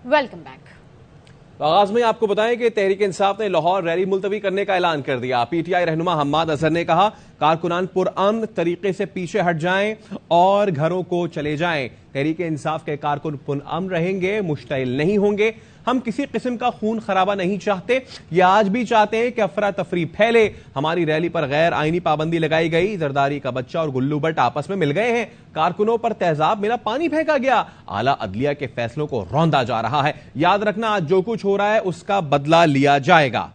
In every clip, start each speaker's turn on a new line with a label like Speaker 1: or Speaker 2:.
Speaker 1: Welcome back.
Speaker 2: आगाज में आपको बताएं कि तहरीक इंसाफ ने लाहौर रैली मुलतवी करने का ऐलान कर दिया। पीटीआई रहनुमा हम्माद अजहर ने कहा कारकुनान पुरअमन तरीके से पीछे हट जाएं और घरों को चले जाएं। तहरीक इंसाफ के कारकुन पुरअमन रहेंगे, मुश्तइल नहीं होंगे। हम किसी किस्म का खून खराबा नहीं चाहते। ये आज भी चाहते हैं कि अफरा तफरी फैले। हमारी रैली पर गैर आईनी पाबंदी लगाई गई। जरदारी का बच्चा और गुल्लू भट्ट आपस में मिल गए हैं। कारकुनों पर तेजाब मिला पानी फेंका गया। आला अदलिया के फैसलों को रौंदा जा रहा है। याद रखना, आज जो कुछ हो रहा है उसका बदला लिया जाएगा।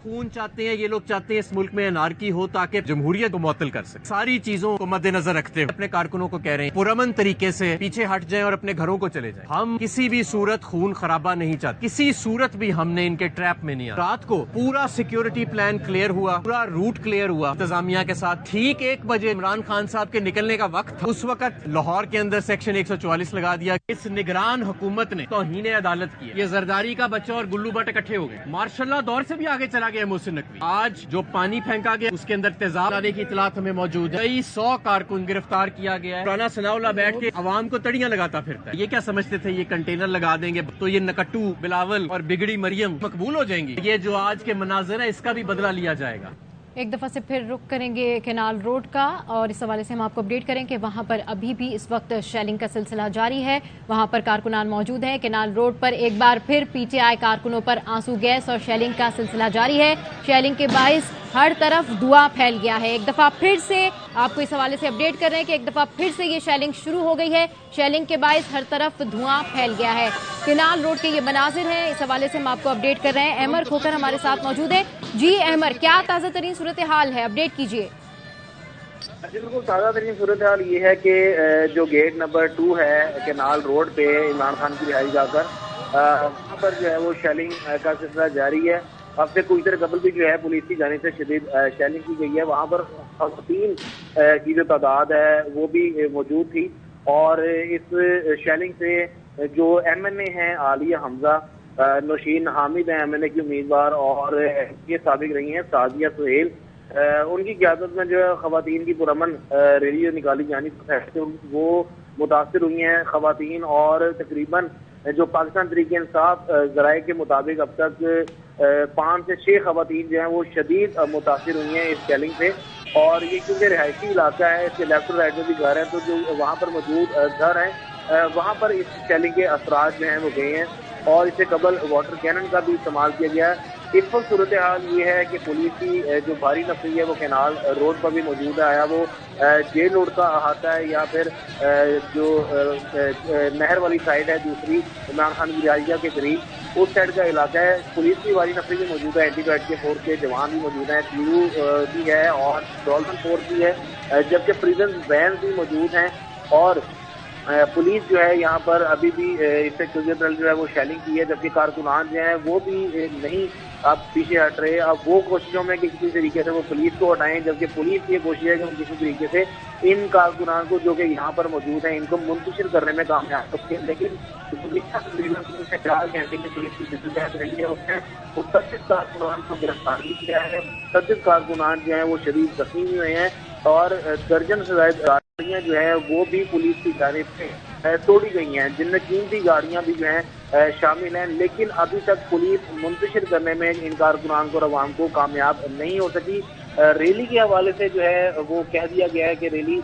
Speaker 3: खून चाहते हैं, ये लोग चाहते हैं इस मुल्क में अनारकी हो ताकि जमहूरियत को मुअत्तल कर सके। सारी चीजों को मद्देनजर रखते हुए अपने कारकुनों को कह रहे हैं पुरअमन तरीके से पीछे हट जाएं और अपने घरों को चले जाएं। हम किसी भी सूरत खून खराबा नहीं चाहते, किसी सूरत भी हमने इनके ट्रैप में नहीं आना। रात को पूरा सिक्योरिटी प्लान क्लियर हुआ, पूरा रूट क्लियर हुआ इंतजामिया के साथ। ठीक 1 बजे इमरान खान साहब के निकलने का वक्त था। उस वक्त लाहौर के अंदर सेक्शन 144 लगा दिया। इस निगरान हुकूमत ने तौहीन अदालत की। ये जरदारी का बच्चा और गुल्लू भट्ट इकट्ठे हो गए। मार्शल लॉ दौर से भी आगे चला गया मोहसिन नकवी। आज जो पानी फेंका गया उसके अंदर तेजाब डालने की इतलात हमें मौजूद है। कई 100 कारकुन गिरफ्तार किया गया है। पुराना सनाउल्लाह बैठ के अवाम को तड़ियां लगाता फिरता है। ये क्या समझते थे ये कंटेनर लगा देंगे तो ये नकट्टू बिलावल और बिगड़ी मरियम मकबूल हो जाएंगी। ये जो आज के मनाजर है इसका भी बदला लिया जाएगा।
Speaker 1: एक दफ़ा से फिर रुक करेंगे कैनाल रोड का, और इस हवाले से हम आपको अपडेट करें कि वहां पर अभी भी इस वक्त शेलिंग का सिलसिला जारी है। वहां पर कारकुनान मौजूद हैं। कैनाल रोड पर एक बार फिर पीटीआई कारकुनों पर आंसू गैस और शेलिंग का सिलसिला जारी है। शेलिंग के बाइस हर तरफ धुआं फैल गया है। एक दफ़ा फिर से आपको इस हवाले से अपडेट कर रहे हैं कि एक दफ़ा फिर से ये शेलिंग शुरू हो गई है। शेलिंग के बाइस हर तरफ धुआं फैल गया है। कैनाल रोड के ये मनाजिर हैं, इस हवाले से हम आपको अपडेट कर रहे हैं। अहमर खोकर हमारे साथ मौजूद है। जी अहमर, क्या ताज़ा तरीन सूरत हाल है, अपडेट कीजिए।
Speaker 4: बिल्कुल ताज़ा तरीन सूरत हाल ये है कि जो गेट नंबर 2 है कैनाल रोड पे इमरान खान की रिहाई जाकर वहाँ पर जो है वो शेलिंग का सिलसिला जारी है। अब से कुछ देर कबल भी जो है पुलिस की जानिब से शदीद शेलिंग की गई है। वहाँ पर खवातीन की जो तादाद है वो भी मौजूद थी, और इस शेलिंग से जो MNA हैं आलिया हमजा, नौशीन हामिद हैं MNA की उम्मीदवार, और ये साबिक रही हैं सादिया सुहेल, उनकी क़यादत में जो है खवातीन की पुरअमन रैली निकाली जानी से वो मुतासर हुई हैं खवातीन। और तकरीबन जो पाकिस्तान तहरीक इंसाफ ज़राए के मुताबिक अब तक 5 से 6 खवातीन जो हैं वो शदीद मुतासर हुई हैं इस शेलिंग से। और ये क्योंकि रिहायशी इलाका है, इसके लेफ्ट और राइट में भी घर हैं, तो जो वहाँ पर मौजूद घर हैं वहाँ पर इस शेलिंग के असरात जो हैं वो गए हैं, और इससे कबल वाटर कैनन का भी इस्तेमाल किया गया है। इस वक्त सूरत हाल ये है कि पुलिस की जो भारी नफरी है वो कैनाल रोड पर भी मौजूद है। आया वो जेल रोड का अहाता है या फिर जो नहर वाली साइड है दूसरी इमरान खान की रिहाइशगाह के करीब उस साइड का इलाका है। पुलिस की भारी नफरी भी मौजूद है, एंटी-बैट के फोर्स के जवान भी मौजूद हैं, TU भी है और डॉल्फिन फोर्स भी है, जबकि प्रिजन वैन भी मौजूद हैं। और पुलिस जो है यहाँ पर अभी भी इससे कुछ देर पहले जो है वो शेलिंग की है, जबकि कारकुनान जो हैं वो भी नहीं अब पीछे हट रहे। अब वो कोशिशों में कि किसी तरीके से वो पुलिस को हटाएं, जबकि पुलिस ये कोशिश है कि वो किसी तरीके से इन कारकुनान को जो कि यहाँ पर मौजूद हैं इनको मुंतशिर करने में कामयाब होते हैं। लेकिन 4 घंटे की पुलिस की जद्दोजहद रही है, उसने 37 कारकुनान को गिरफ्तार भी किया है। 37 कारकुनान जो है वो शदीद जख्मी हुए हैं, और दर्जन से ज्यादा गाड़ियाँ जो है वो भी पुलिस की जानिब से तोड़ी गई हैं, जिनमें कीमती गाड़ियाँ भी जो हैं शामिल हैं। लेकिन अभी तक पुलिस मुंतशिर करने में इन कारकुनान को और अवाम को कामयाब नहीं हो सकी। रैली के हवाले से जो है वो कह दिया गया है कि रैली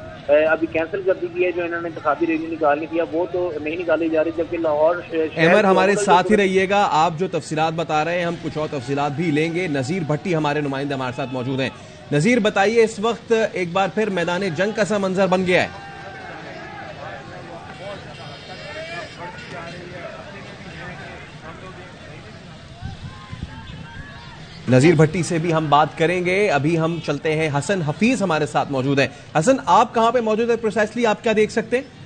Speaker 4: अभी कैंसिल कर दी गई है। जो इन्होंने इंतखाबी रैली निकालनी थी वो तो नहीं निकाली जा रही, जबकि लाहौर
Speaker 2: अहमर हमारे साथ ही रहिएगा। आप जो तफसीलात बता रहे हैं हम कुछ और तफसीलात भी लेंगे। नज़ीर भट्टी हमारे नुमाइंदे हमारे साथ मौजूद हैं। नज़ीर बताइए, इस वक्त एक बार फिर मैदान जंग का सा मंजर बन गया है। नज़ीर भट्टी से भी हम बात करेंगे। अभी हम चलते हैं, हसन हफीज हमारे साथ मौजूद है। हसन, आप कहां पे मौजूद है प्रिसाइसली, आप क्या देख सकते हैं?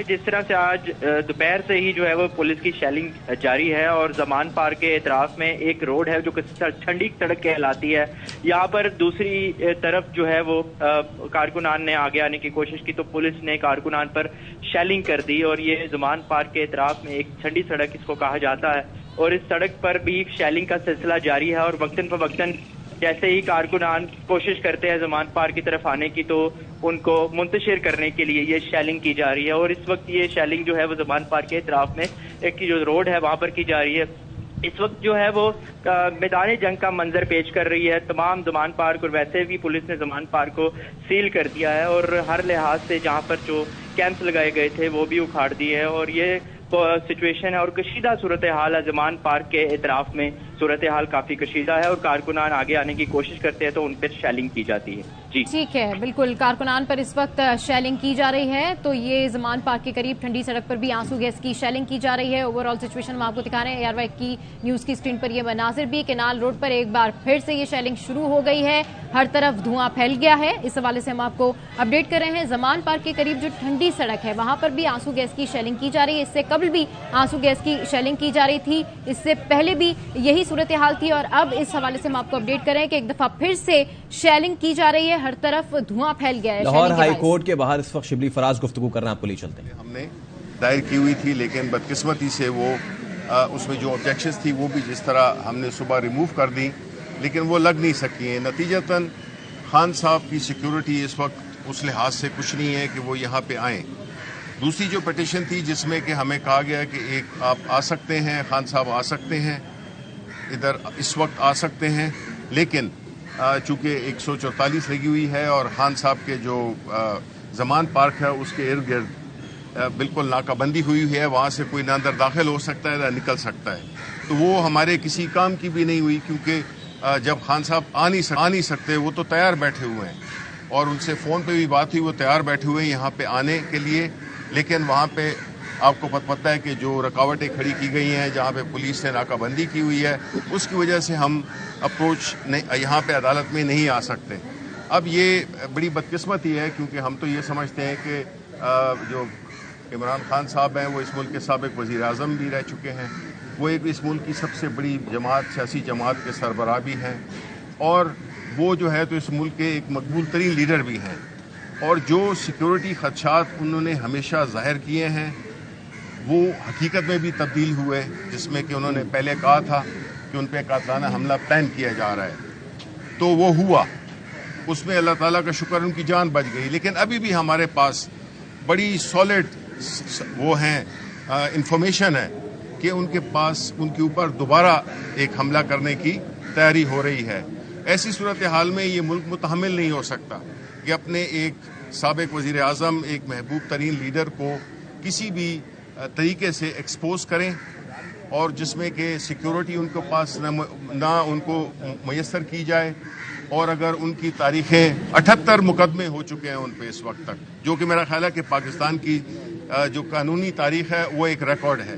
Speaker 5: जिस तरह से आज दोपहर से ही जो है वो पुलिस की शेलिंग जारी है, और जमान पार्क के एतराफ में एक रोड है जो कि ठंडी सड़क कहलाती है। यहाँ पर दूसरी तरफ जो है वो कारकुनान ने आगे आने की कोशिश की तो पुलिस ने कारकुनान पर शेलिंग कर दी, और ये जमान पार्क के एतराफ में एक ठंडी सड़क इसको कहा जाता है, और इस सड़क पर भी शेलिंग का सिलसिला जारी है। और वक्तन फवक्तन جیسے ہی کارکنان کوشش کرتے ہیں زمان پارک کی طرف آنے کی تو ان کو منتشر کرنے کے لیے یہ شیلنگ کی جا رہی ہے، اور اس وقت یہ شیلنگ جو ہے وہ زمان پارک کے اطراف میں ایک جو روڈ ہے وہاں پر کی جا رہی ہے۔ اس وقت جو ہے وہ میدان جنگ کا منظر پیش کر رہی ہے تمام زمان پارک، اور ویسے بھی پولیس نے زمان پارک کو سیل کر دیا ہے اور ہر لحاظ سے جہاں پر جو کیمپس لگائے گئے تھے وہ بھی اکھاڑ دیے ہیں، اور یہ سچویشن ہے اور کشیدہ صورتحال ہے زمان پارک کے اطراف میں۔ صورتحال کافی کشیدہ ہے اور کارکنان آگے آنے کی کوشش کرتے ہیں تو ان پر شیلنگ کی جاتی ہے۔ جی
Speaker 1: ٹھیک ہے، بالکل کارکنان پر اس وقت شیلنگ کی جا رہی ہے، تو یہ زمان پارک کے قریب ٹھنڈی سڑک پر بھی آنسو گیس کی شیلنگ کی جا رہی ہے۔ اوور آل سچویشن ہم آپ کو دکھا رہے ہیں AR1 کی نیوز کی اسکرین پر، یہ مناظر بھی کینال روڈ پر ایک بار پھر سے یہ شیلنگ شروع ہو گئی ہے، ہر طرف دھواں پھیل گیا ہے۔ اس حوالے سے ہم آپ کو اپڈیٹ کر رہے ہیں۔ زمان پارک کے قریب جو ٹھنڈی سڑک ہے وہاں پر بھی آنسو گیس کی شیلنگ کی جا رہی ہے، اس سے قبل بھی آنسو گیس کی شیلنگ کی جا رہی تھی، اس سے پہلے بھی یہی صورتحال تھی، اور اب اس حوالے سے ہم آپ کو اپڈیٹ کریں کہ ایک دفعہ پھر سے شیلنگ کی جا رہی ہے، ہر طرف دھواں پھیل گیا ہے۔
Speaker 2: لاہور ہائی کورٹ کے باہر اس وقت شبلی فراز گفتگو کر رہے ہیں، آپ کو لے چلتے ہیں۔
Speaker 6: ہم نے دائر کی ہوئی تھی، لیکن بدقسمتی سے وہ اس میں جو آبجیکشنز تھی وہ بھی جس طرح ہم نے صبح ریموو کر دی، لیکن وہ لگ نہیں سکی ہیں۔ نتیجتاً خان صاحب کی سیکیورٹی اس وقت اس لحاظ سے کچھ نہیں ہے کہ وہ یہاں پہ آئیں۔ دوسری جو پٹیشن تھی جس میں کہ ہمیں کہا گیا کہ ایک آپ آ سکتے ہیں، خان صاحب آ سکتے ہیں، ادھر اس وقت آ سکتے ہیں، لیکن چونکہ 144 لگی ہوئی ہے اور خان صاحب کے جو زمان پارک ہے اس کے ارد گرد بالکل ناکہ بندی ہوئی ہے، وہاں سے کوئی نہ اندر داخل ہو سکتا ہے نہ نکل سکتا ہے، تو وہ ہمارے کسی کام کی بھی نہیں ہوئی، کیونکہ جب خان صاحب آ نہیں سکتے وہ تو تیار بیٹھے ہوئے ہیں، اور ان سے فون پہ بھی بات ہوئی، وہ تیار بیٹھے ہوئے ہیں یہاں پہ آنے کے لیے، لیکن وہاں پہ آپ کو پتہ ہے کہ جو رکاوٹیں کھڑی کی گئی ہیں، جہاں پہ پولیس نے ناکہ بندی کی ہوئی ہے، اس کی وجہ سے ہم اپروچ یہاں پہ عدالت میں نہیں آ سکتے۔ اب یہ بڑی بدقسمتی ہے، کیونکہ ہم تو یہ سمجھتے ہیں کہ جو عمران خان صاحب ہیں وہ اس ملک کے سابق وزیر اعظم بھی رہ چکے ہیں، وہ ایک اس ملک کی سب سے بڑی جماعت، سیاسی جماعت کے سربراہ بھی ہیں، اور وہ جو ہے تو اس ملک کے ایک مقبول ترین لیڈر بھی ہیں، اور جو سیکیورٹی خدشات انہوں نے ہمیشہ ظاہر کیے ہیں وہ حقیقت میں بھی تبدیل ہوئے، جس میں کہ انہوں نے پہلے کہا تھا کہ ان پہ قاتلانہ حملہ پلان کیا جا رہا ہے، تو وہ ہوا، اس میں اللہ تعالیٰ کا شکر ان کی جان بچ گئی، لیکن ابھی بھی ہمارے پاس بڑی سالڈ وہ ہیں انفارمیشن ہے کہ ان کے پاس ان کے اوپر دوبارہ ایک حملہ کرنے کی تیاری ہو رہی ہے۔ ایسی صورتحال میں یہ ملک متحمل نہیں ہو سکتا کہ اپنے ایک سابق وزیر اعظم، ایک محبوب ترین لیڈر کو کسی بھی طریقے سے ایکسپوز کریں، اور جس میں کہ سیکیورٹی ان کے پاس نہ ان کو میسر کی جائے، اور اگر ان کی تاریخیں 78 مقدمے ہو چکے ہیں ان پہ اس وقت تک، جو کہ میرا خیال ہے کہ پاکستان کی جو قانونی تاریخ ہے وہ ایک ریکارڈ ہے،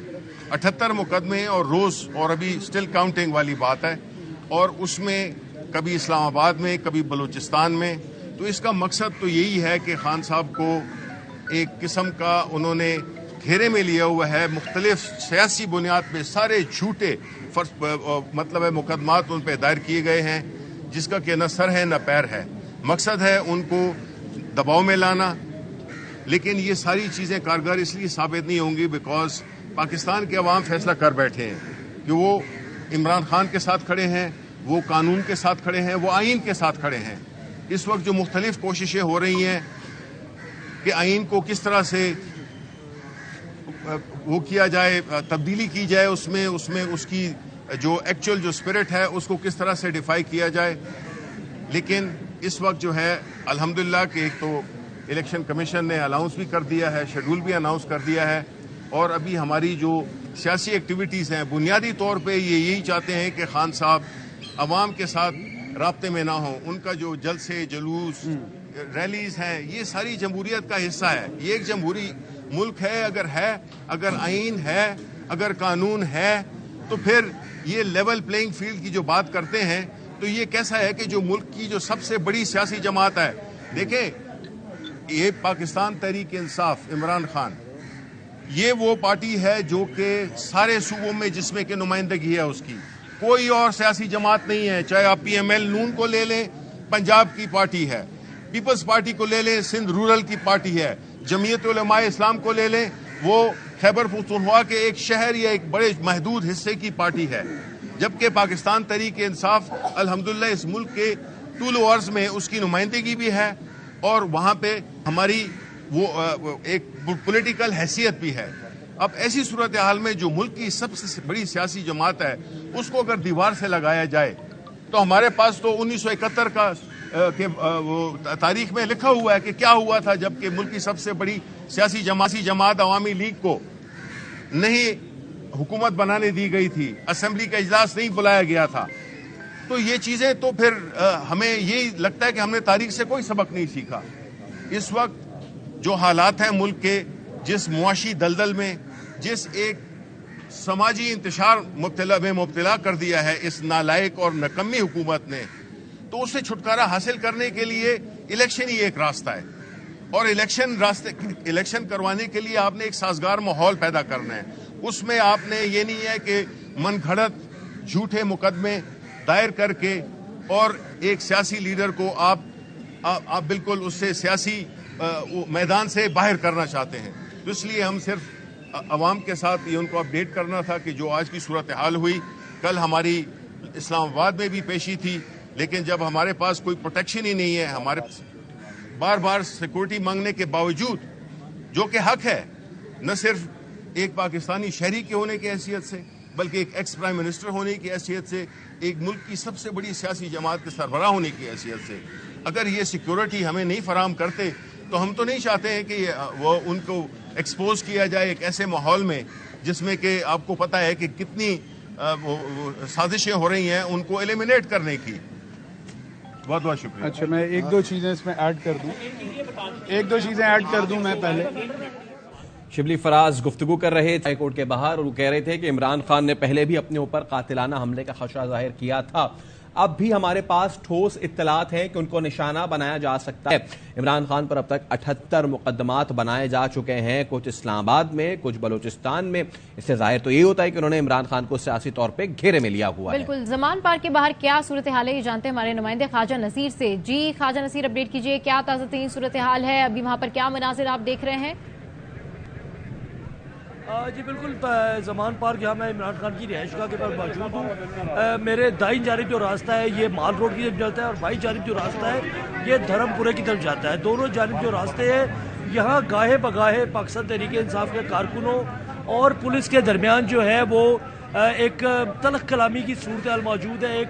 Speaker 6: 78 مقدمے اور روز، اور ابھی سٹل کاؤنٹنگ والی بات ہے، اور اس میں کبھی اسلام آباد میں کبھی بلوچستان میں، تو اس کا مقصد تو یہی ہے کہ خان صاحب کو ایک قسم کا انہوں نے گھیرے میں لیا ہوا ہے، مختلف سیاسی بنیاد پہ سارے جھوٹے مطلب ہے مقدمات ان پہ دائر کیے گئے ہیں، جس کا کہ نہ سر ہے نہ پیر ہے، مقصد ہے ان کو دباؤ میں لانا، لیکن یہ ساری چیزیں کارگر اس لیے ثابت نہیں ہوں گی بیکاز پاکستان کے عوام فیصلہ کر بیٹھے ہیں کہ وہ عمران خان کے ساتھ کھڑے ہیں، وہ قانون کے ساتھ کھڑے ہیں، وہ آئین کے ساتھ کھڑے ہیں۔ اس وقت جو مختلف کوششیں ہو رہی ہیں کہ آئین کو کس طرح سے وہ کیا جائے، تبدیلی کی جائے، اس میں اس کی جو ایکچوئل جو اسپرٹ ہے اس کو کس طرح سے ڈیفائی کیا جائے، لیکن اس وقت جو ہے الحمدللہ کہ ایک تو الیکشن کمیشن نے اناؤنس بھی کر دیا ہے، شیڈول بھی اناؤنس کر دیا ہے، اور ابھی ہماری جو سیاسی ایکٹیویٹیز ہیں بنیادی طور پہ یہی چاہتے ہیں کہ خان صاحب عوام کے ساتھ رابطے میں نہ ہوں، ان کا جو جلسے جلوس ریلیز ہیں یہ ساری جمہوریت کا حصہ ہے، یہ ایک جمہوری ملک ہے، اگر آئین ہے، اگر قانون ہے، تو پھر یہ لیول پلینگ فیلڈ کی جو بات کرتے ہیں تو یہ کیسا ہے کہ جو ملک کی جو سب سے بڑی سیاسی جماعت ہے، دیکھیں یہ پاکستان تحریک انصاف عمران خان، یہ وہ پارٹی ہے جو کہ سارے صوبوں میں جس میں کہ نمائندگی ہے اس کی، کوئی اور سیاسی جماعت نہیں ہے، چاہے آپ پی ایم ایل نون کو لے لیں، پنجاب کی پارٹی ہے، پیپلز پارٹی کو لے لیں، سندھ رورل کی پارٹی ہے، جمعیت علماء اسلام کو لے لیں، وہ خیبر پختونخوا کے ایک شہر یا ایک بڑے محدود حصے کی پارٹی ہے، جبکہ پاکستان تحریک انصاف الحمدللہ اس ملک کے طول و عرض میں اس کی نمائندگی بھی ہے اور وہاں پہ ہماری وہ ایک پولیٹیکل حیثیت بھی ہے. اب ایسی صورتحال میں جو ملک کی سب سے بڑی سیاسی جماعت ہے اس کو اگر دیوار سے لگایا جائے تو ہمارے پاس تو 1971 کا تاریخ میں لکھا ہوا ہے کہ کیا ہوا تھا جبکہ ملک کی سب سے بڑی سیاسی جماعت عوامی لیگ کو نہیں حکومت بنانے دی گئی تھی, اسمبلی کا اجلاس نہیں بلایا گیا تھا. تو یہ چیزیں تو پھر ہمیں یہی لگتا ہے کہ ہم نے تاریخ سے کوئی سبق نہیں سیکھا. اس وقت جو حالات ہیں ملک کے, جس معاشی دلدل میں, جس ایک سماجی انتشار مبتلا کر دیا ہے اس نالائق اور نکمی حکومت نے, تو اس سے چھٹکارا حاصل کرنے کے لیے الیکشن ہی ایک راستہ ہے. اور الیکشن کروانے کے لیے آپ نے ایک سازگار ماحول پیدا کرنا ہے. اس میں آپ نے یہ نہیں ہے کہ من گھڑت جھوٹے مقدمے دائر کر کے اور ایک سیاسی لیڈر کو آپ بالکل اس سے سیاسی میدان سے باہر کرنا چاہتے ہیں. تو اس لیے ہم صرف عوام کے ساتھ یہ ان کو اپڈیٹ کرنا تھا کہ جو آج کی صورتحال ہوئی, کل ہماری اسلام آباد میں بھی پیشی تھی, لیکن جب ہمارے پاس کوئی پروٹیکشن ہی نہیں ہے, ہمارے بار بار سیکورٹی مانگنے کے باوجود, جو کہ حق ہے نہ صرف ایک پاکستانی شہری کے ہونے کی حیثیت سے بلکہ ایک ایکس پرائم منسٹر ہونے کی حیثیت سے, ایک ملک کی سب سے بڑی سیاسی جماعت کے سربراہ ہونے کی حیثیت سے, اگر یہ سیکورٹی ہمیں نہیں فراہم کرتے تو ہم تو نہیں چاہتے ہیں کہ وہ ان کو ایکسپوز کیا جائے ایک ایسے ماحول میں جس میں کہ آپ کو پتہ ہے کہ کتنی سازشیں ہو رہی ہیں ان کو ایلیمینیٹ کرنے کی. بہت بہت شکریہ.
Speaker 7: اچھا, میں ایک دو چیزیں اس میں ایڈ کر دوں میں پہلے.
Speaker 2: شبلی فراز گفتگو کر رہے تھے ہائی کورٹ کے باہر اور وہ کہہ رہے تھے کہ عمران خان نے پہلے بھی اپنے اوپر قاتلانہ حملے کا خدشہ ظاہر کیا تھا, اب بھی ہمارے پاس ٹھوس اطلاعات ہیں کہ ان کو نشانہ بنایا جا سکتا ہے. عمران خان پر اب تک 78 مقدمات بنائے جا چکے ہیں, کچھ اسلام آباد میں, کچھ بلوچستان میں. اس سے ظاہر تو یہ ہوتا ہے کہ انہوں نے عمران خان کو سیاسی طور پہ گھیرے میں لیا ہوا ہے.
Speaker 1: بالکل. زمان پارک کے باہر کیا صورتحال ہے یہ جانتے ہیں ہمارے نمائندے خواجہ نصیر سے. جی خواجہ نصیر, اپڈیٹ کیجیے, کیا تازہ ترین صورتحال ہے, ابھی وہاں پر کیا مناظر آپ دیکھ رہے ہیں؟
Speaker 8: جی بالکل, زمان پارک جہاں میں عمران خان کی رہائش گاہ کے پر موجود ہوں. میرے دائیں جانب جو راستہ ہے یہ مال روڈ کی طرف جاتا ہے اور بائیں جانب جو راستہ ہے یہ دھرم پورے کی طرف جاتا ہے. دونوں جانب جو راستے ہیں یہاں گاہے بگاہے پاکستان تحریک انصاف کے کارکنوں اور پولیس کے درمیان جو ہے وہ ایک تلخ کلامی کی صورتحال موجود ہے,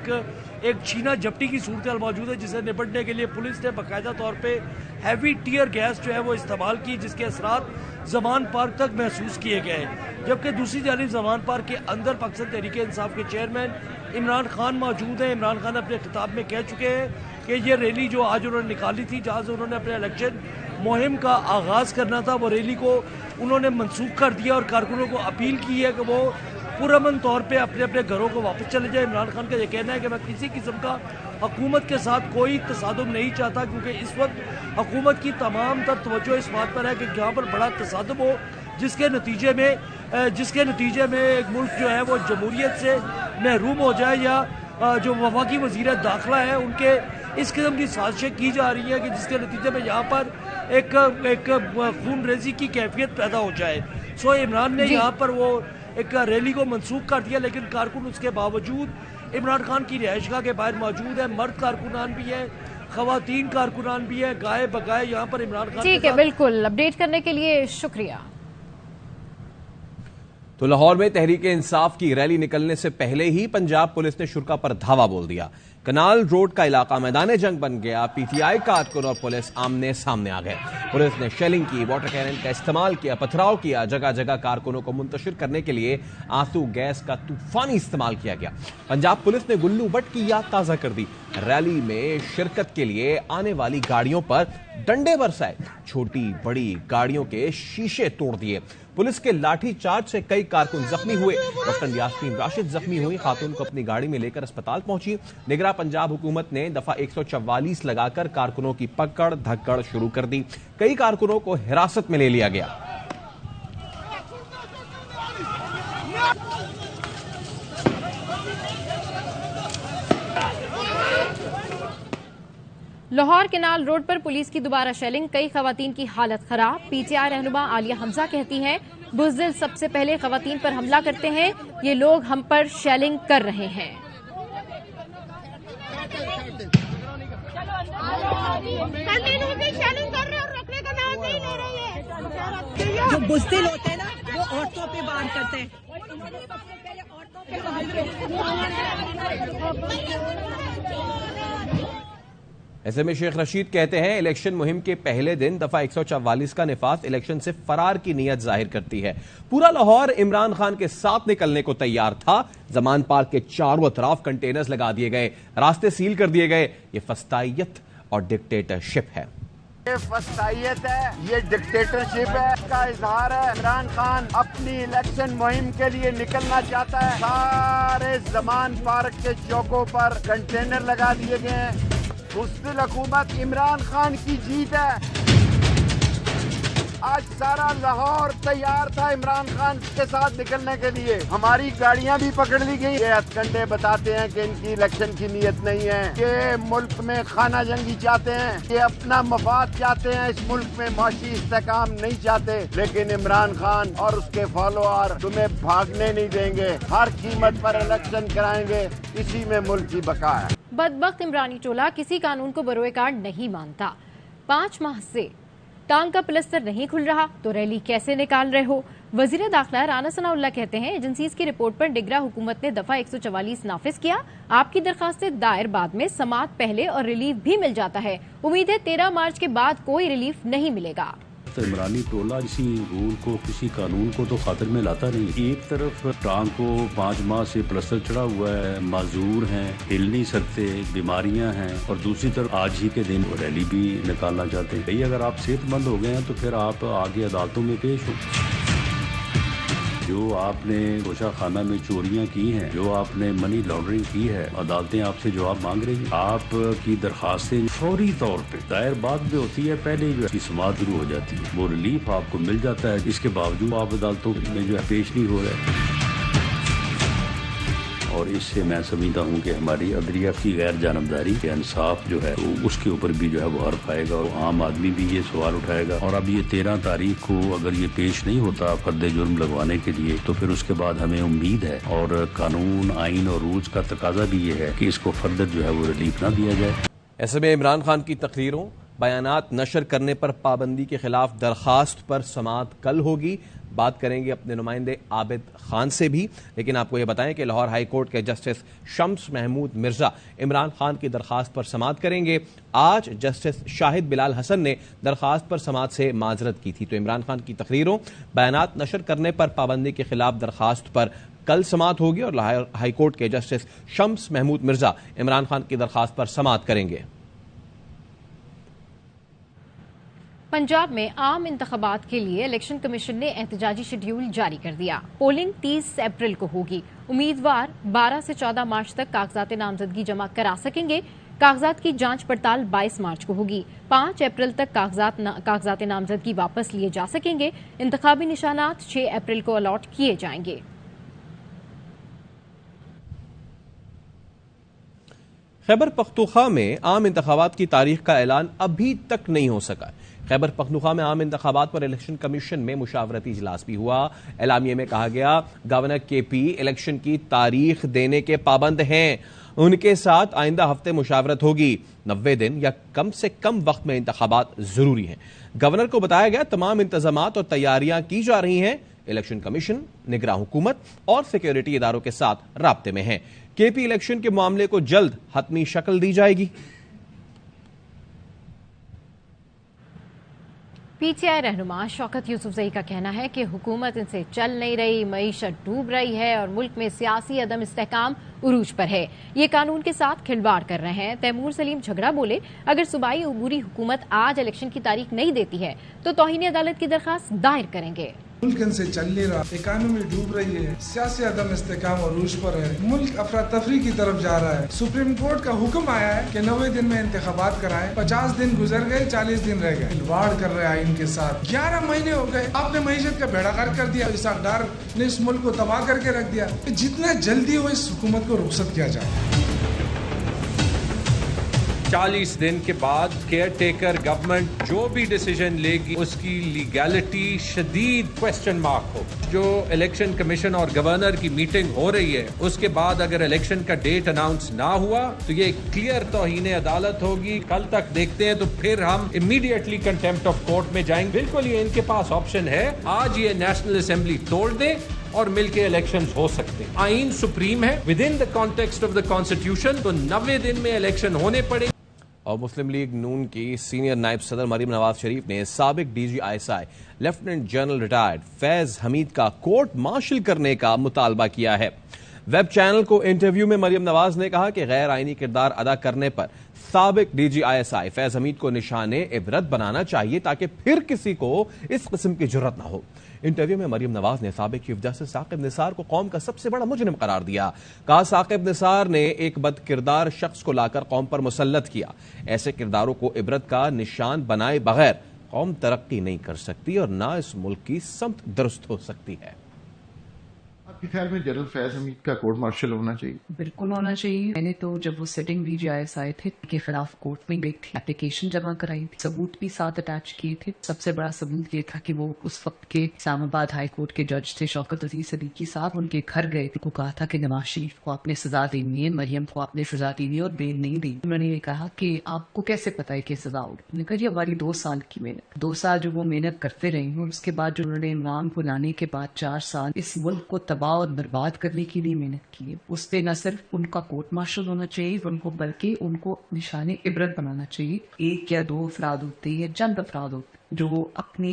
Speaker 8: ایک چھینا جھپٹی کی صورتحال موجود ہے, جسے نپٹنے کے لیے پولیس نے باقاعدہ طور پہ ہیوی ٹیئر گیس جو ہے وہ استعمال کی, جس کے اثرات زمان پارک تک محسوس کیے گئے. جبکہ دوسری جانب زمان پارک کے اندر پاکستان تحریک انصاف کے چیئرمین عمران خان موجود ہیں. عمران خان اپنے خطاب میں کہہ چکے ہیں کہ یہ ریلی جو آج انہوں نے نکالی تھی, جہاں سے انہوں نے اپنے الیکشن مہم کا آغاز کرنا تھا, وہ ریلی کو انہوں نے منسوخ کر دیا اور کارکنوں کو اپیل کی ہے کہ وہ پرامن طور پہ اپنے اپنے گھروں کو واپس چلے جائیں. عمران خان کا یہ کہنا ہے کہ میں کسی قسم کا حکومت کے ساتھ کوئی تصادم نہیں چاہتا, کیونکہ اس وقت حکومت کی تمام تر توجہ اس بات پر ہے کہ یہاں پر بڑا تصادم ہو, جس کے نتیجے میں ایک ملک جو ہے وہ جمہوریت سے محروم ہو جائے, یا جو وفاقی وزیر داخلہ ہے ان کے اس قسم کی سازشیں کی جا رہی ہیں کہ جس کے نتیجے میں یہاں پر ایک خون ریزی کی کیفیت پیدا ہو جائے. سو عمران نے یہاں پر وہ ایک ریلی کو منسوخ کر دیا, لیکن کارکن اس کے باوجود عمران خان کی رہائش گاہ کے باہر موجود ہے. مرد کارکنان بھی ہیں, خواتین کارکنان بھی ہیں, گائے بگائے یہاں پر عمران خان.
Speaker 1: ٹھیک ہے, بالکل, اپڈیٹ کرنے کے لیے شکریہ.
Speaker 2: تو لاہور میں تحریک انصاف کی ریلی نکلنے سے پہلے ہی پنجاب پولیس نے شرکا پر دھاوا بول دیا. کنال روڈ کا علاقہ میدان جنگ بن گیا. پی ٹی آئی کارکن اور پولیس آمنے سامنے آ گئے. پولیس نے شیلنگ کی, واٹر کینن کا استعمال کیا, پتھراؤ کیا. جگہ جگہ کارکنوں کو منتشر کرنے کے لیے آنسو گیس کا طوفانی استعمال کیا گیا. پنجاب پولیس نے گلو بٹ کی یاد تازہ کر دی. ریلی میں شرکت کے لیے آنے والی گاڑیوں پر ڈنڈے برسائے, چھوٹی بڑی گاڑیوں کے شیشے توڑ دیے. پولیس کے لاٹھی چارج سے کئی کارکن زخمی ہوئے. کیپٹن یاسمین راشد زخمی ہوئی, خاتون کو اپنی گاڑی میں لے کر اسپتال پہنچی. نگراں پنجاب حکومت نے دفعہ 144 لگا کر کارکنوں کی پکڑ دھکڑ شروع کر دی. کئی کارکنوں کو حراست میں لے لیا گیا.
Speaker 1: لاہور کنال روڈ پر پولیس کی دوبارہ شیلنگ, کئی خواتین کی حالت خراب. پی ٹی آئی رہنما عالیہ حمزہ کہتی ہیں बुज़दिल सबसे पहले खवातीन पर हमला करते हैं, ये लोग हम पर शेलिंग कर रहे हैं।
Speaker 9: जो बुज़दिल होते हैं ना वो औरतों पे वार करते हैं।
Speaker 2: ऐसे में शेख रशीद कहते हैं इलेक्शन मुहिम के पहले दिन दफा 144 का निफाज इलेक्शन से फरार की नीयत जाहिर करती है। पूरा लाहौर इमरान खान के साथ निकलने को तैयार था। जमान पार्क के चारों तरफ कंटेनर्स लगा दिए गए, रास्ते सील कर दिए गए। ये फस्तायत और डिक्टेटरशिप है।
Speaker 10: ये फस्तायत है, ये डिक्टेटरशिप है। इसका इजहार है इमरान खान अपनी इलेक्शन मुहिम के लिए निकलना चाहता है। सारे जमान पार्क के चौकों पर कंटेनर लगा दिए गए हैं। बुज़दिल हुकूमत इमरान खान की जीत है। आज सारा लाहौर तैयार था इमरान खान के साथ निकलने के लिए। हमारी गाड़ियां भी पकड़ ली गई। ये हथकंडे बताते हैं कि इनकी इलेक्शन की नीयत नहीं है, ये मुल्क में खाना जंगी चाहते हैं, ये अपना मफाद चाहते हैं, इस मुल्क में माशी इस्तेकाम नहीं चाहते। लेकिन इमरान खान और उसके फॉलोअर तुम्हें भागने नहीं देंगे, हर कीमत पर इलेक्शन कराएंगे। इसी में मुल्क की बका है।
Speaker 1: बदबख्त इमरानी टोला किसी कानून को बरोए कार नहीं मानता। 5 माह से टांग का प्लस्तर नहीं खुल रहा तो रैली कैसे निकाल रहे हो? वजीर दाखिला राना सनाउल्लाह कहते हैं एजेंसीज की रिपोर्ट पर डिगरा हुकूमत ने दफा 144 नाफिज किया। आपकी दरखास्तें दायर बाद में, समाअत पहले और रिलीफ भी मिल जाता है। उम्मीद है 13 मार्च के बाद कोई रिलीफ नहीं मिलेगा।
Speaker 11: तो इमरानी टोला किसी रूल को, किसी कानून को तो खातिर में लाता नहीं। एक तरफ टांग को 5 माह से प्लस्तर चढ़ा हुआ है, माजूर हैं, हिल नहीं सकते, बीमारियां हैं, और दूसरी तरफ आज ही के दिन रैली भी निकालना चाहते हैं। भाई अगर आप सेहतमंद हो गए हैं तो फिर आप आगे अदालतों में पेश हो। जो आपने गोशा खाना में चोरियां की हैं, जो आपने मनी लॉन्ड्रिंग की है, अदालतें आपसे जवाब मांग रही हैं। आपकी दरखास्तें फौरी तौर पे दायर बाद में होती है, पहले जो समाअत शुरू हो जाती है, वो रिलीफ आपको मिल जाता है। इसके बावजूद आप अदालतों में जो है पेश नहीं हो रहे। और इससे मैं समझता हूँ कि हमारी अदलिया की गैर जानबदारी के इंसाफ जो है तो उसके ऊपर भी जो है वो हर्फ आएगा और आम आदमी भी ये सवाल उठाएगा। और अब ये 13 तारीख को अगर ये पेश नहीं होता फर्द जुर्म लगवाने के लिए तो फिर उसके बाद हमें उम्मीद है और कानून, आइन और रूल्स का तकाजा भी ये है कि इसको फर्दर जो है वो रिलीफ ना दिया जाए।
Speaker 2: ऐसे में इमरान खान की तकरीरों, बयानात नशर करने पर पाबंदी के खिलाफ दरखास्त पर समाअत कल होगी। बात करेंगे अपने नुमाइंदे आबिद खान से भी, लेकिन आपको ये बताएं कि लाहौर हाई कोर्ट के जस्टिस शम्स महमूद मिर्जा इमरान खान की दरखास्त पर समाअत करेंगे। आज जस्टिस शाहिद बिलाल हसन ने दरखास्त पर समाअत से माजरत की थी। तो इमरान खान की तकरीरों, बयानात नशर करने पर पाबंदी के खिलाफ दरखास्त पर कल समाअत होगी और लाहौर हाई कोर्ट के जस्टिस शम्स महमूद मिर्जा इमरान खान की दरखास्त पर समाअत करेंगे।
Speaker 1: पंजाब में आम इंतखाबात के लिए इलेक्शन कमीशन ने एहतजाजी शेड्यूल जारी कर दिया। पोलिंग 30 अप्रैल को होगी। उम्मीदवार 12 से 14 मार्च तक कागजात नामजदगी जमा करा सकेंगे। कागजात की जांच पड़ताल 22 मार्च को होगी। 5 अप्रैल तक कागजात नामजदगी वापस लिए जा सकेंगे। इंतखाबी निशानात 6 अप्रैल को अलॉट किए जाएंगे।
Speaker 2: खैबर पख्तूनख्वा में आम इंतखाबात की तारीख का ऐलान अभी तक नहीं हो सका। खैबर पख्तूनख्वा में आम इंतखाबात पर इलेक्शन कमीशन में मुशावरती इजलास भी हुआ। एलामिये में कहा गया गवर्नर KP इलेक्शन की तारीख देने के पाबंद हैं। उनके साथ आइंदा हफ्ते मुशावरत होगी। 90 दिन या कम से कम वक्त में इंतखाबात जरूरी हैं। गवर्नर को बताया गया तमाम इंतजामात और तैयारियां की जा रही हैं। इलेक्शन कमीशन, निगरान हुकूमत और सिक्योरिटी इदारों के साथ राब्ते में है। KP इलेक्शन के मामले को जल्द हतमी शक्ल दी जाएगी।
Speaker 1: PTI रहनुमा शौकत यूसुफजई का कहना है कि हुकूमत इनसे चल नहीं रही, मईशत डूब रही है और मुल्क में सियासी अदम इस्तेहकाम उरूज पर है। ये कानून के साथ खिलवाड़ कर रहे हैं। तैमूर सलीम झगड़ा बोले, अगर सूबाई अबूरी हुकूमत आज इलेक्शन की तारीख नहीं देती है तो तौहीन अदालत की दरखास्त दायर करेंगे।
Speaker 7: मुल्क इनसे चल नहीं रहा, इकानमी डूब रही है, सियासी अदम इस्तेहकाम अरूज पर है, मुल्क अफरा तफरी की तरफ जा रहा है। सुप्रीम कोर्ट का हुक्म आया है कि 90 दिन में इंतखाबात कराएं। 50 दिन गुजर गए, 40 दिन रह गए। खिलवाड़ कर रहे आइन के साथ। 11 महीने हो गए, आपने मईशत का बेड़ा गर्क कर दिया। इस अकदार ने इस मुल्क को तबाह करके रख दिया। जितना जल्दी हो इस हुकूमत को रुखसत किया जाए।
Speaker 12: 40 दिन के बाद केयर टेकर गवर्नमेंट जो भी डिसीजन लेगी उसकी लीगैलिटी शदीद क्वेश्चन मार्क हो। जो इलेक्शन कमीशन और गवर्नर की मीटिंग हो रही है उसके बाद अगर इलेक्शन का डेट अनाउंस ना हुआ तो ये क्लियर तौहीन अदालत होगी। कल तक देखते हैं तो फिर हम इमीडिएटली कंटेम्प्ट ऑफ कोर्ट में जाएंगे। बिल्कुल ये इनके पास ऑप्शन है, आज ये नेशनल असेंबली तोड़ दे और मिलके इलेक्शंस हो सकते हैं। आईन सुप्रीम है, with in the context of the constitution, तो 90 दिन में इलेक्शन होने पड़े।
Speaker 2: और मुस्लिम लीग नून की सीनियर नायब सदर मरीम नवाज शरीफ ने साबिक DGISI lieutenant general retired Faiz Hamid का कोर्ट मार्शल करने का मुतालबा किया है। वेब चैनल को इंटरव्यू में मरीम नवाज ने कहा कि गैर आईनी किरदार अदा करने पर साबिक DGISI फैज हमीद को निशाने इबरत बनाना चाहिए ताकि फिर किसी को इस किस्म की जुर्रत ना हो। इंटरव्यू में मरीम नवाज ने साबिक चीफ जस्टिस साकिब निसार को कौम का सबसे बड़ा मुजरिम करार दिया। कहा साकिब निसार ने एक बद किरदार शख्स को लाकर कौम पर मुसल्लत किया। ऐसे किरदारों को इबरत का निशान बनाए बगैर कौम तरक्की नहीं कर सकती और ना इस मुल्क की समत दुरुस्त हो सकती है।
Speaker 13: आपके ख्याल में जनरल फैज हमीद का कोर्ट मार्शल होना चाहिए?
Speaker 14: बिल्कुल होना चाहिए। मैंने तो जब वो सिटिंग DGISI थे के खिलाफ कोर्ट में गई थी, एप्लीकेशन जमा कराई थी, सबूत भी साथ अटैच किए थे। सबसे बड़ा सबूत ये था कि वो उस वक्त के इस्लामाबाद हाई कोर्ट के जज थे शौकत अजीज सदीकी साहब, उनके घर गए थे। को कहा था कि नवाज शरीफ को आपने सजा देनी है, मरियम को आपने सजा देनी है और बेल नहीं दी। उन्होंने ये कहा कि आपको कैसे पता है कि सजा होगी? उन्होंने कहा ये हमारी 2 साल की मेहनत, 2 साल जो वो मेहनत करते रहे और उसके बाद जो उन्होंने इमरान को लाने के बाद 4 साल इस मुल्क को तबाह और बर्बाद करने के लिए मेहनत की है, उस पे न सिर्फ उनका कोर्ट मार्शल होना चाहिए उनको, बल्कि उनको निशाने इबरत बनाना चाहिए। 1 या 2 अफराद होते हैं या चंद अफराद होते जो अपनी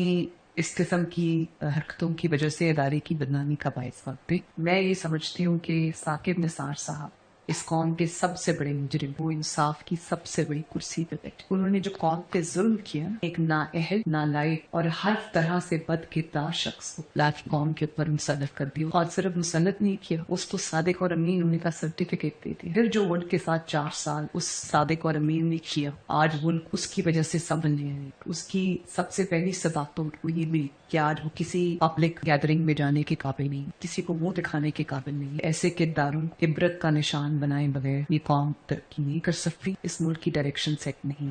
Speaker 14: इस किस्म की हरकतों की वजह से इदारे की बदनामी का बायस बनते। मैं ये समझती हूँ कि साकिब निसार साहब इस कौम के सबसे बड़े मुजरिम, वो इंसाफ की सबसे बड़ी कुर्सी पे बैठे। उन्होंने जो कौम पे जुल्म किया, एक नाअहल, नालायक और हर तरह से बदकिरदार शख्स को लाख कौम के ऊपर मुसल्लत कर दिया। और सिर्फ मुसल्लत नहीं किया, उसको सादिक और अमीन होने का सर्टिफिकेट दे दिया। फिर जो मुल्क के साथ 4 साल उस सादिक और अमीन ने किया, आज मुल्क उसकी वजह से संभल नहीं है। उसकी सबसे पहली सजा तो ये भी कि आज वो किसी पब्लिक गैदरिंग में जाने के काबिल नहीं, किसी को मुंह दिखाने के काबिल नहीं। ऐसे किरदारों को इबरत का निशान बनाए बगैर ये कौम तरक्की नहीं कर सकती, इस मुल्क की डायरेक्शन सेट नहीं।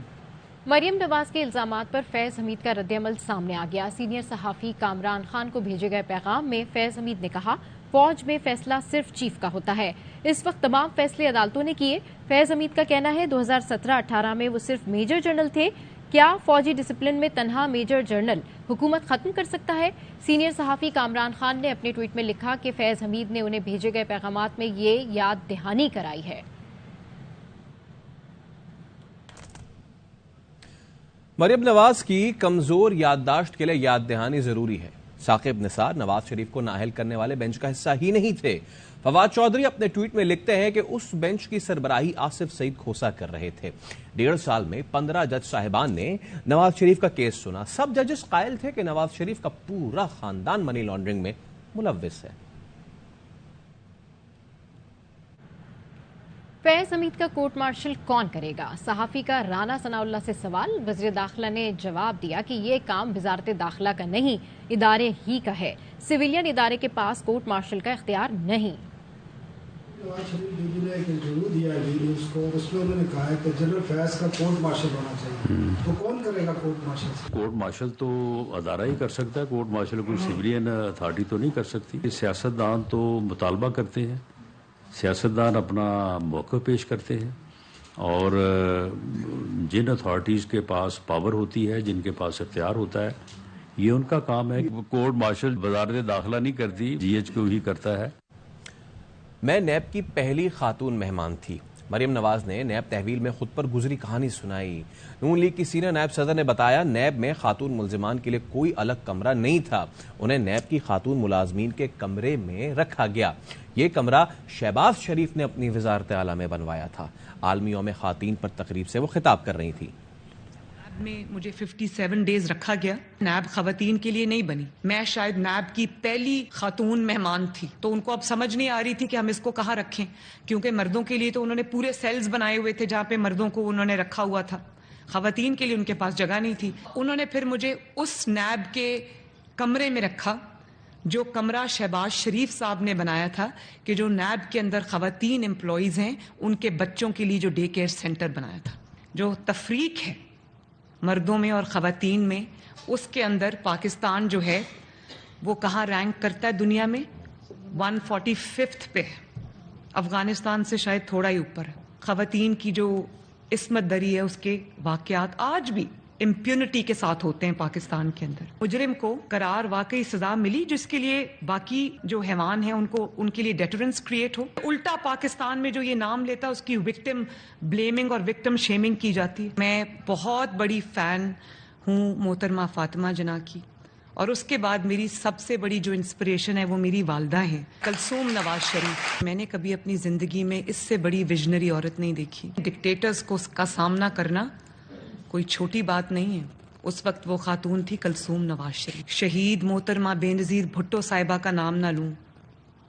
Speaker 1: मरियम नवाज के इल्जामात पर फैज हमीद का रद्दअमल सामने आ गया। सीनियर सहाफी कामरान खान को भेजे गए पैगाम में फैज हमीद ने कहा, फौज में फैसला सिर्फ चीफ का होता है, इस वक्त तमाम फैसले अदालतों ने किए। फैज हमीद का कहना है 2017-18 में वो सिर्फ मेजर जनरल थे, क्या फौजी डिसिप्लिन में तन्हा मेजर जनरल हुकूमत खत्म कर सकता है? सीनियर सहाफी कामरान खान ने अपने ट्वीट में लिखा कि फैज हमीद ने उन्हें भेजे गए पैगामात में ये याद दहानी कराई है।
Speaker 2: मरियम नवाज की कमजोर याददाश्त के लिए याद दहानी जरूरी है। साकिब निसार नवाज शरीफ को नाअहल करने वाले बेंच का हिस्सा ही नहीं थे। फवाद चौधरी अपने ट्वीट में लिखते हैं कि उस बेंच की सरबराही आसिफ सईद खोसा कर रहे थे। 1.5 साल में 15 जज साहिबान ने नवाज शरीफ का केस सुना। सब जजेस कायल थे कि नवाज शरीफ का पूरा खानदान मनी लॉन्ड्रिंग में मुलव्विस है।
Speaker 1: फैज हमीद का कोर्ट मार्शल कौन करेगा? सहाफी का राना सनाउल्लाह से सवाल। वज़ीर दाखिला ने जवाब दिया कि ये काम वजारत दाखिला का नहीं, इदारे ही का है। सिविलियन इदारे के पास कोर्ट मार्शल का इख्तियार नहीं।
Speaker 15: नवाज शरीफ दीदी ने एक इंटरव्यू दिया है उसको, उसमें उन्होंने कहा है कि जनरल फैज का कोर्ट मार्शल होना चाहिए। तो कौन करेगा कोर्ट मार्शल?
Speaker 11: कोर्ट मार्शल तो अदारा ही कर सकता है, कोर्ट मार्शल कोई सिविलियन अथॉरिटी तो नहीं कर सकती। सियासतदान तो मुतालबा करते हैं, सियासतदान अपना मौक़िफ़ पेश करते हैं और जिन अथॉरिटीज़ के पास पावर होती है, जिनके पास इख्तियार होता है, ये उनका काम है। कोर्ट मार्शल वज़ारत दाखिला नहीं करती, GH ही करता है।
Speaker 2: मैं नैब की पहली खातून मेहमान थी। मरियम नवाज ने नैब तहवील में खुद पर गुजरी कहानी सुनाई। नून लीग की सीनियर नायब सदर ने बताया, नैब में खातून मुल्जिमान के लिए कोई अलग कमरा नहीं था, उन्हें नैब की खातून मुलाजमीन के कमरे में रखा गया। ये कमरा शहबाज शरीफ ने अपनी वजारत आला में बनवाया था। आलमी यौम ख़वातीन पर तकरीब से वो खिताब कर रही थी।
Speaker 16: में मुझे 57 डेज रखा गया। नैब खवातीन के लिए नहीं बनी, मैं शायद नैब की पहली खातून मेहमान थी, तो उनको अब समझ नहीं आ रही थी कि हम इसको कहाँ रखें, क्योंकि मर्दों के लिए तो उन्होंने पूरे सेल्स बनाए हुए थे जहाँ पे मर्दों को उन्होंने रखा हुआ था, खवातीन के लिए उनके पास जगह नहीं थी। उन्होंने फिर मुझे उस नैब के कमरे में रखा जो कमरा शहबाज शरीफ साहब ने बनाया था, कि जो नैब के अंदर खवातीन एम्प्लॉइज हैं उनके बच्चों के लिए जो डे केयर सेंटर बनाया था। जो तफरीक है मर्दों में और ख़वातीन में, उसके अंदर पाकिस्तान जो है वो कहाँ रैंक करता है दुनिया में? 145th पे है। अफगानिस्तान से शायद थोड़ा ही ऊपर है। ख़वातीन की जो इस्मत दरी है, उसके वाक़यात आज भी इम्प्यूनिटी के साथ होते हैं पाकिस्तान के अंदर। मुजरिम को करार वाकई सजा मिली, जिसके लिए बाकी जो हैवान हैं उनको उनके लिए डेटरेंस क्रिएट हो। उल्टा पाकिस्तान में जो ये नाम लेता है उसकी विक्टिम ब्लेमिंग और विक्टिम शेमिंग की जाती है। मैं बहुत बड़ी फ़ैन हूँ मोहतरमा फातिमा जना की, और उसके बाद मेरी सबसे बड़ी जो इंस्पिरेशन है वो मेरी वालदा हैं कलसूम नवाज शरीफ। मैंने कभी अपनी ज़िंदगी में इससे बड़ी विजनरी औरत नहीं देखी। डिक्टेटर्स को उसका सामना करना कोई छोटी बात नहीं है। उस वक्त वो खातून थी कलसूम नवाज शरीफ। शहीद मोहतरमा बेनज़ीर भुट्टो साहिबा का नाम ना लूँ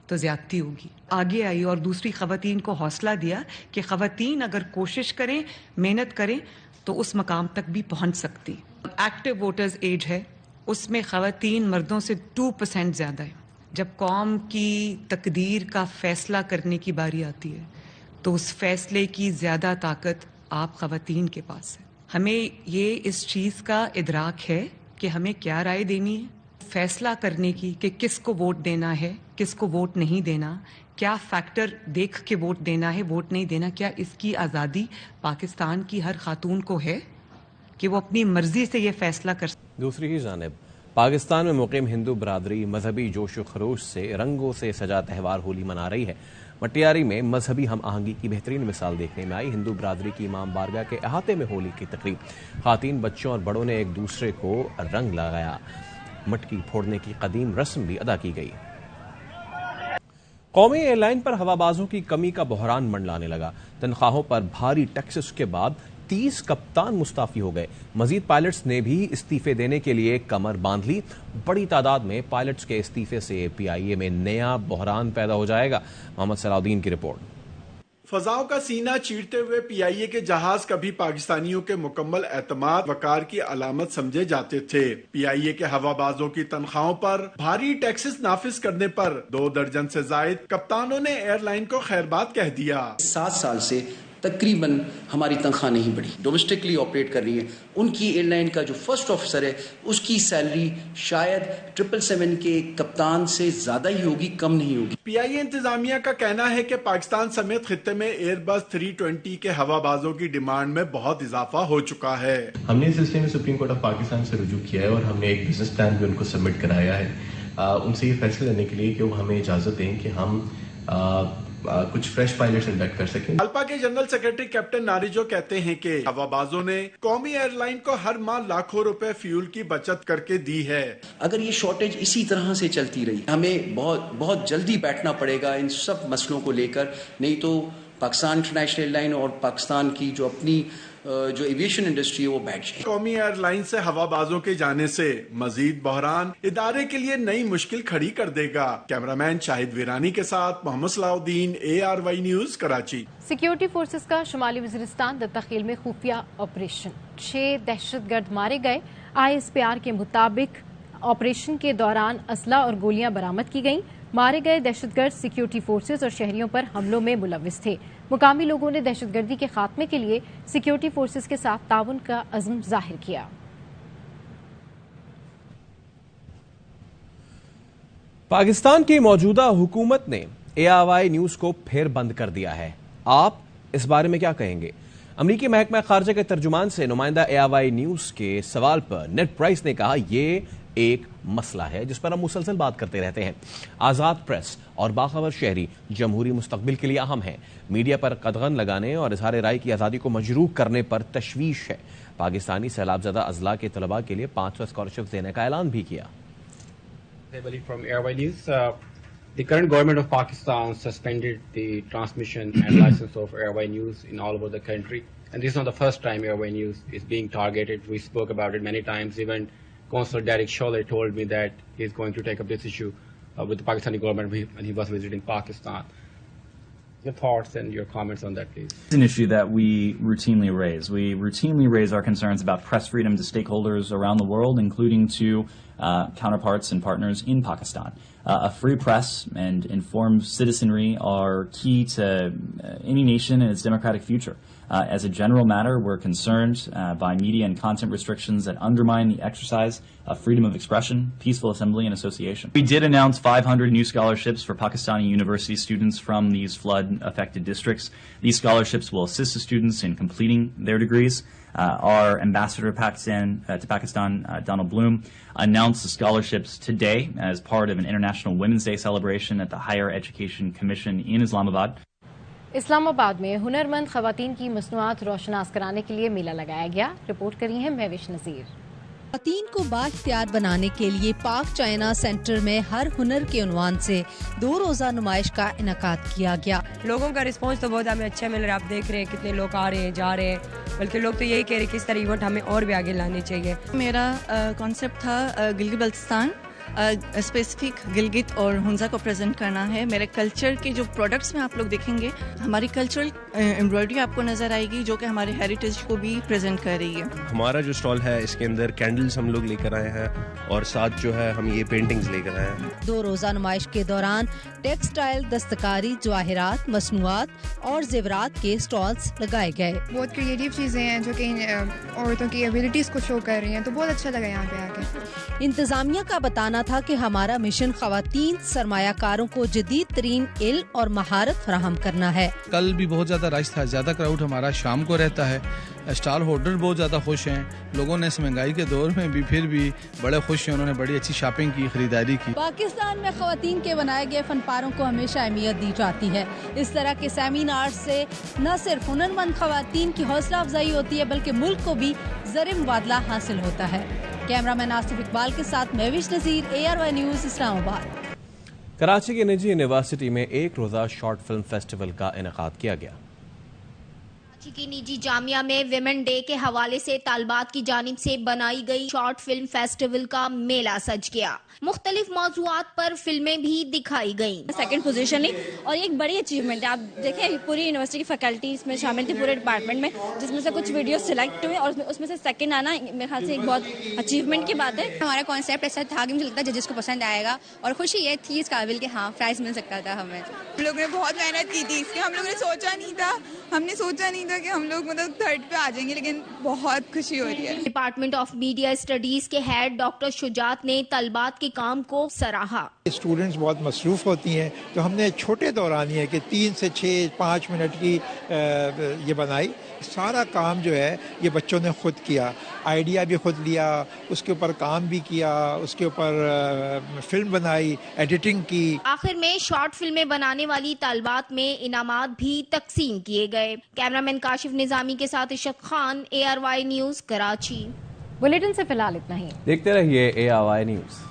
Speaker 16: तो ज़्यादती होगी। आगे आई और दूसरी ख़वातीन को हौसला दिया कि ख़वातीन अगर कोशिश करें, मेहनत करें तो उस मकाम तक भी पहुँच सकती। एक्टिव वोटर्स एज है, उसमें ख़वातीन मर्दों से 2% ज़्यादा है। जब कौम की तकदीर का फ़ैसला करने की बारी आती है तो उस फ़ैसले की ज़्यादा ताकत आप ख़वातीन के पास है। हमें ये इस चीज़ का इदराक है कि हमें क्या राय देनी है, फैसला करने की कि किसको वोट देना है, किसको वोट नहीं देना, क्या फैक्टर देख के वोट देना है, वोट नहीं देना। क्या इसकी आज़ादी पाकिस्तान की हर खातून को है कि वो अपनी मर्जी से ये फैसला कर।
Speaker 2: दूसरी ही जानिब पाकिस्तान में मुकीम हिंदू बरादरी मजहबी जोश व खरोश से रंगों से सजा त्यौहार होली मना रही है। मटियारी में मजहबी हम आहंगी की बेहतरीन मिसाल देखने में आई। हिंदू बरादरी की इमाम बारगाह के अहाते में होली की तकरीब, खातीन, बच्चों और बड़ों ने एक दूसरे को रंग लगाया। मटकी फोड़ने की कदीम रस्म भी अदा की गई। कौमी एयरलाइन पर हवाबाजों की कमी का बहरान मंडलाने लगा। तनख्वाहों पर भारी टैक्सेस के बाद 30 कप्तान मुस्ताफी हो गए। मजीद पायलट्स ने भी इस्तीफे देने के लिए कमर बांध ली। बड़ी तादाद में पायलट्स के इस्तीफे से पीआईए में नया बहरान पैदा हो जाएगा। मोहम्मद सलाउद्दीन की रिपोर्ट।
Speaker 17: फजाओं का सीना चीरते हुए पीआईए के जहाज कभी पाकिस्तानियों के मुकम्मल एतमाद वकार की अलामत समझे जाते थे। पीआईए के हवाबाजों की तनख्वाहों पर भारी टैक्सेस नाफिज करने पर 2 दर्जन से जायद कप्तानों ने एयरलाइन को खैरबाद कह दिया।
Speaker 18: 7 साल से तकरीबन हमारी तनख्वाह नहीं बढ़ी। डोमेस्टिकली ऑपरेट कर रही है, उनकी एयरलाइन का जो फर्स्ट ऑफिसर है उसकी सैलरी शायद 777 के कप्तान से ज्यादा ही होगी, कम नहीं होगी।
Speaker 17: पीआईए इंतजामिया का कहना है कि पाकिस्तान समेत खित्ते में एयरबस 320 के हवाबाजों की डिमांड में बहुत इजाफा हो चुका है। हमने इस सिलसिले में सुप्रीम कोर्ट ऑफ पाकिस्तान से रुजू किया है और हमने एक बिजनेस प्लान भी उनको सबमिट कराया है उनसे ये फैसला लेने के लिए कि वो हमें इजाजत दें कि हम कुछ फ्रेश पायलट्स इंडक्ट कर सकें। अल्पा के जनरल सेक्रेटरी कैप्टन नारिजो कहते हैं कि हवाबाजों ने कौमी एयरलाइन को हर माह लाखों रुपए फ्यूल की बचत करके दी है।
Speaker 18: अगर ये शॉर्टेज इसी तरह से चलती रही, हमें बहुत जल्दी बैठना पड़ेगा इन सब मसलों को लेकर, नहीं तो पाकिस्तान इंटरनेशनल एयरलाइन और पाकिस्तान की जो अपनी जो एविएशन इंडस्ट्री है वो बैठ जाए। कौमी एयरलाइन से हवाबाजों के जाने से मजीद बहरान इदारे के लिए नई मुश्किल खड़ी कर देगा। कैमरामैन शाहिद वीरानी के साथ Mohammad Salahuddin, ARY news, Karachi.
Speaker 1: Security forces का शुमाली वजीरिस्तान दत्ताखेल में खुफिया ऑपरेशन, 6 दहशतगर्द मारे गए। ISPR के मुताबिक ऑपरेशन के दौरान असला और गोलियां बरामद की गईं। मारे गए दहशतगर्द सिक्योरिटी फोर्सेस और शहरियों पर हमलों में मुलव्विस थे। मुकामी लोगों ने दहशतगर्दी के खात्मे के लिए सिक्योरिटी फोर्सेस के साथ ताउन का अज़्म जाहिर किया।
Speaker 2: पाकिस्तान की मौजूदा हुकूमत ने ARY न्यूज को फिर बंद कर दिया है। आप इस बारे में क्या कहेंगे? अमरीकी महकमा खारजा के तर्जुमान से नुमाइंदा ARY न्यूज के सवाल पर नेड प्राइस ने कहा, ये एक मसला है जिस पर हम मुसलसल बात करते रहते हैं। आज़ाद प्रेस और बाखबर शहरी जमहूरी मुस्तकबिल के लिए अहम है। मीडिया पर कदगन लगाने और इजहार राय की आज़ादी को मजरूह करने पर तशवीश है। पाकिस्तानी सैलाबज़दा अजला के तलबा के लिए 500 स्कॉलरशिप देने का ऐलान भी किया।
Speaker 19: From ARY News, the current government of Pakistan suspended the transmission and license of ARY News in all over the country, and this is not the first time ARY News is being targeted. We spoke about it many times. Even Consul Derek Sholay told me that he is going to take up this issue with the Pakistani government when he was visiting Pakistan. Your thoughts and your comments on that, please.
Speaker 20: It's an issue that we routinely raise. We routinely raise our concerns about press freedom to stakeholders around the world, including to counterparts and partners in Pakistan. A free press and informed citizenry are key to any nation and its democratic future. As a general matter, we're concerned by media and content restrictions that undermine the exercise of freedom of expression, peaceful assembly, and association. We did announce 500 new scholarships for Pakistani university students from these flood-affected districts. These scholarships will assist the students in completing their degrees. Our ambassador to Pakistan, Donald Bloom, announced the scholarships today as part of an International Women's Day celebration at the Higher Education Commission in Islamabad.
Speaker 1: Islamabad में हुनरमंद खवातीन की मसनूआत रोशनास कराने के लिए मेला लगाया गया। Report करी है महविश नज़ीर।
Speaker 21: खवातीन को बाइख्तियार बनाने के लिए पाक चाइना सेंटर में हर हुनर के उन्वान से 2 रोज़ा नुमाइश का इनेकाद किया गया।
Speaker 22: लोगों का रिस्पांस तो बहुत हमें अच्छा मिल रहा है। आप देख रहे हैं कितने लोग आ रहे हैं, जा रहे हैं, बल्कि लोग तो यही कह रहे हैं कि इस तरह इवेंट हमें और भी आगे लानी चाहिए।
Speaker 23: मेरा कॉन्सेप्ट था गिलगित बल्तिस्तान, स्पेसिफिक गिलगित और हुंजा को प्रेजेंट करना है। मेरे कल्चर के जो प्रोडक्ट्स में आप लोग देखेंगे, हमारी कल्चरल एम्ब्रॉयडरी आपको नज़र आएगी जो कि हमारे हेरिटेज को भी प्रेजेंट कर रही है।
Speaker 24: हमारा जो स्टॉल है इसके अंदर कैंडल्स हम लोग लेकर आए हैं और साथ जो है हम ये पेंटिंग्स लेकर आए हैं।
Speaker 21: 2 रोज़ा नुमाइश के दौरान टेक्सटाइल, दस्तकारी, जवाहरात, मसनूआत और जेवरात के स्टॉल्स लगाए गए।
Speaker 25: बहुत क्रिएटिव चीज़ें हैं जो कि औरतों की एबिलिटीज़ को शो कर रही हैं, तो बहुत अच्छा लगा यहाँ पे आके।
Speaker 21: इंतजामिया का बताना था कि हमारा मिशन खवातीन सरमायाकारों को जदीद तरीन इल्म और महारत फराहम करना है।
Speaker 7: कल भी बहुत ज़्यादा रश था, ज़्यादा क्राउड हमारा शाम को रहता है। स्टॉल होल्डर बहुत ज़्यादा खुश हैं। लोगों ने इस महंगाई के दौर में भी फिर भी बड़े खुश हैं। उन्होंने बड़ी अच्छी शॉपिंग की, खरीदारी की।
Speaker 21: पाकिस्तान में खवातीन के बनाए गए फनपारों को हमेशा अहमियत दी जाती है। इस तरह के सेमिनार से न सिर्फ हुनरमंद खवातीन की हौसला अफजाई होती है बल्कि मुल्क को भी ज़र मुबादला हासिल होता है। कैमरामैन आसिफ इकबाल के साथ महविश नज़ीर, ARY न्यूज़, इस्लामाबाद।
Speaker 2: कराची की निजी यूनिवर्सिटी में 1 रोज़ा शॉर्ट फिल्म फेस्टिवल का इनेकाद किया गया।
Speaker 26: कराची की निजी जामिया में विमेन डे के हवाले से तालबात की जानिब से बनाई गई शॉर्ट फिल्म फेस्टिवल का मेला सज गया। मुख्तलिफ मौज़ूआत पर फिल्में भी दिखाई गईं।
Speaker 27: सेकंड पोजीशन ली और एक बड़ी अचीवमेंट है। आप देखें पूरी यूनिवर्सिटी की फैकल्टी इसमें शामिल थी, पूरे डिपार्टमेंट में, जिसमें से कुछ वीडियो सिलेक्ट हुए और उसमें से सेकंड आना मेरे ख्याल से एक बहुत अचीवमेंट की बात है।
Speaker 25: हमारा कॉन्सेप्ट ऐसा था कि मुझे लगता है जजेस को पसंद आएगा और खुशी ये थी इस काबिल कि हाँ प्राइज मिल सकता था हमें।
Speaker 28: हम लोगों ने बहुत मेहनत की थी इसके, हम लोगों ने सोचा नहीं था कि हम लोग मतलब 3rd पे आ जाएंगे, लेकिन बहुत खुशी हो रही है।
Speaker 26: डिपार्टमेंट ऑफ मीडिया स्टडीज के हेड डॉक्टर शुजात ने तलबात के काम को सराहा।
Speaker 29: स्टूडेंट्स बहुत मसरूफ़ होती हैं, तो हमने छोटे दौरानिए के 3 से 6-5 मिनट की ये बनाई। सारा काम जो है ये बच्चों ने खुद किया, आइडिया भी खुद लिया, उसके ऊपर काम भी किया, उसके ऊपर फिल्म बनाई, एडिटिंग की।
Speaker 26: आखिर में शॉर्ट फिल्में बनाने वाली तालबात में इनामात भी तकसीम किए गए। कैमरामैन काशिफ निजामी के साथ Ishrat Khan, ARY news, Karachi.
Speaker 1: Bulletin से फिलहाल इतना ही।
Speaker 2: देखते रहिए ARY न्यूज़।